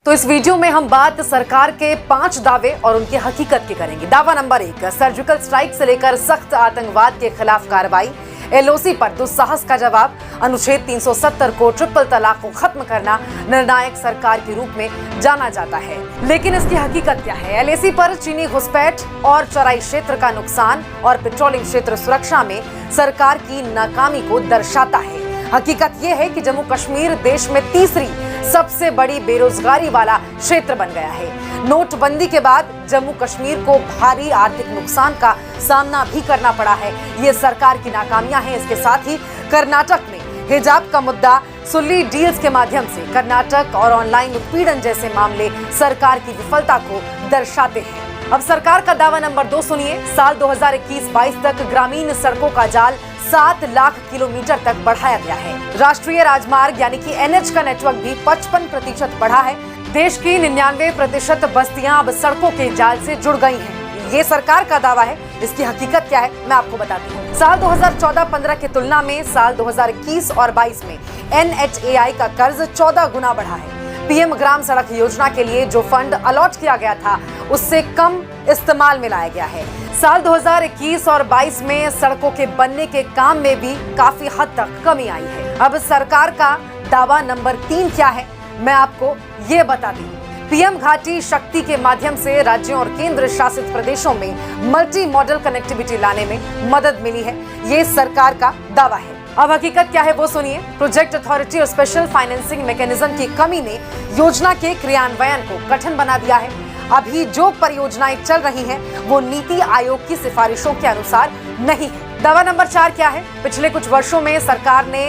तो इस वीडियो में हम बात सरकार के 5 दावे और उनकी हकीकत की करेंगे। दावा नंबर 1, सर्जिकल स्ट्राइक से लेकर सख्त आतंकवाद के खिलाफ कार्रवाई, एलओसी पर दुस्साहस का जवाब, अनुच्छेद 370 को ट्रिपल तलाक को खत्म करना निर्णायक सरकार के रूप में जाना जाता है। लेकिन इसकी हकीकत क्या है? एलओसी पर चीनी घुसपैठ और चराई क्षेत्र का नुकसान और पेट्रोलिंग क्षेत्र सुरक्षा में सरकार की नाकामी को दर्शाता है। हकीकत यह है कि जम्मू कश्मीर देश में तीसरी सबसे बड़ी बेरोजगारी वाला क्षेत्र बन गया है। नोटबंदी के बाद जम्मू कश्मीर को भारी आर्थिक नुकसान का सामना भी करना पड़ा है। ये सरकार की नाकामियां हैं। इसके साथ ही कर्नाटक में हिजाब का मुद्दा, सुल्ली डील्स के माध्यम से कर्नाटक और ऑनलाइन उत्पीड़न जैसे मामले सरकार की विफलता को दर्शाते हैं। अब सरकार का दावा नंबर 2 सुनिए। साल 2021-22 तक ग्रामीण सड़कों का जाल 7 लाख किलोमीटर तक बढ़ाया गया है। राष्ट्रीय राजमार्ग यानी कि एनएच का नेटवर्क भी 55% बढ़ा है। देश की 99% बस्तियां अब सड़कों के जाल से जुड़ गई हैं। ये सरकार का दावा है। इसकी हकीकत क्या है मैं आपको बताती हूँ। साल 2014-15 की तुलना में साल 2021 और 22 में NHAI का कर्ज 14 गुना बढ़ा है। पीएम ग्राम सड़क योजना के लिए जो फंड अलॉट किया गया था उससे कम इस्तेमाल में लाया गया है। साल 2021 और 22 में सड़कों के बनने के काम में भी काफी हद तक कमी आई है। अब सरकार का दावा नंबर 3 क्या है मैं आपको ये बताती हूँ। पीएम घाटी शक्ति के माध्यम से राज्यों और केंद्र शासित प्रदेशों में मल्टी मॉडल कनेक्टिविटी लाने में मदद मिली है। ये सरकार का दावा है। अब हकीकत क्या है वो सुनिए। प्रोजेक्ट अथॉरिटी और स्पेशल फाइनेंसिंग मैकेनिज्म की कमी ने योजना के क्रियान्वयन को कठिन बना दिया है। अभी जो परियोजनाएं चल रही हैं वो नीति आयोग की सिफारिशों के अनुसार नहीं है। दावा नंबर 4 क्या है? पिछले कुछ वर्षों में सरकार ने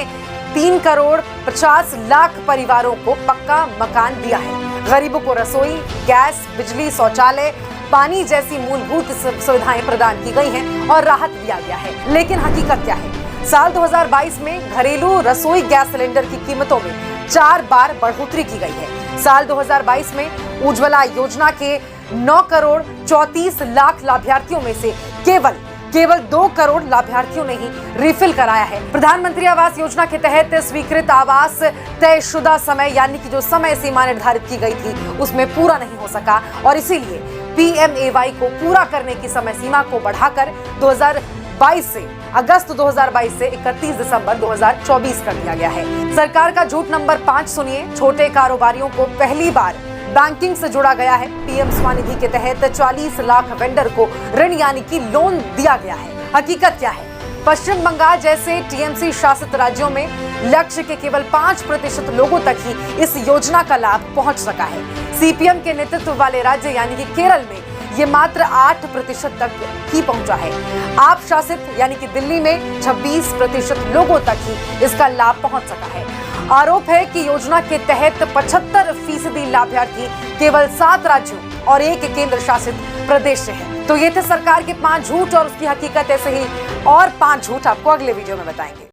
3 करोड़ 50 लाख परिवारों को पक्का मकान दिया है। गरीबों को रसोई, गैस, बिजली, शौचालय, पानी जैसी मूलभूत सुविधाएं प्रदान की गई हैं और राहत दिया गया है। लेकिन हकीकत क्या है? साल 2022 में घरेलू रसोई गैस सिलेंडर की कीमतों में 4 बार बढ़ोतरी की गई है। साल 2022 में उज्ज्वला योजना के 9 करोड़ 34 लाख लाभार्थियों में से केवल 2 करोड़ लाभार्थियों ने ही रिफिल कराया है। प्रधानमंत्री आवास योजना के तहत स्वीकृत आवास तयशुदा समय यानी कि जो समय सीमा निर्धारित की गई थी उसमें पूरा नहीं हो सका और इसीलिए PMAY को पूरा करने की समय सीमा को बढ़ाकर 2022 से अगस्त 2022 से 31 दिसंबर 2024 कर दिया गया है। सरकार का झूठ नंबर 5 सुनिए। छोटे कारोबारियों को पहली बार बैंकिंग से जोड़ा गया है। पीएम स्वनिधि के तहत 40 लाख वेंडर को ऋण यानी कि लोन दिया गया है। हकीकत क्या है? पश्चिम बंगाल जैसे टीएमसी शासित राज्यों में लक्ष्य के केवल 5% लोगों तक ही इस योजना का लाभ पहुंच सका है। सीपीएम के नेतृत्व वाले राज्य यानी कि केरल में ये मात्र 8% तक ही पहुंचा है। आप शासित यानी कि दिल्ली में 26% लोगों तक ही इसका लाभ पहुंच सका है। आरोप है कि योजना के तहत 75% लाभार्थी केवल 7 राज्यों और 1 केंद्र शासित प्रदेश से है। तो ये थे सरकार के 5 झूठ और उसकी हकीकत। ऐसे ही और 5 झूठ आपको अगले वीडियो में बताएंगे।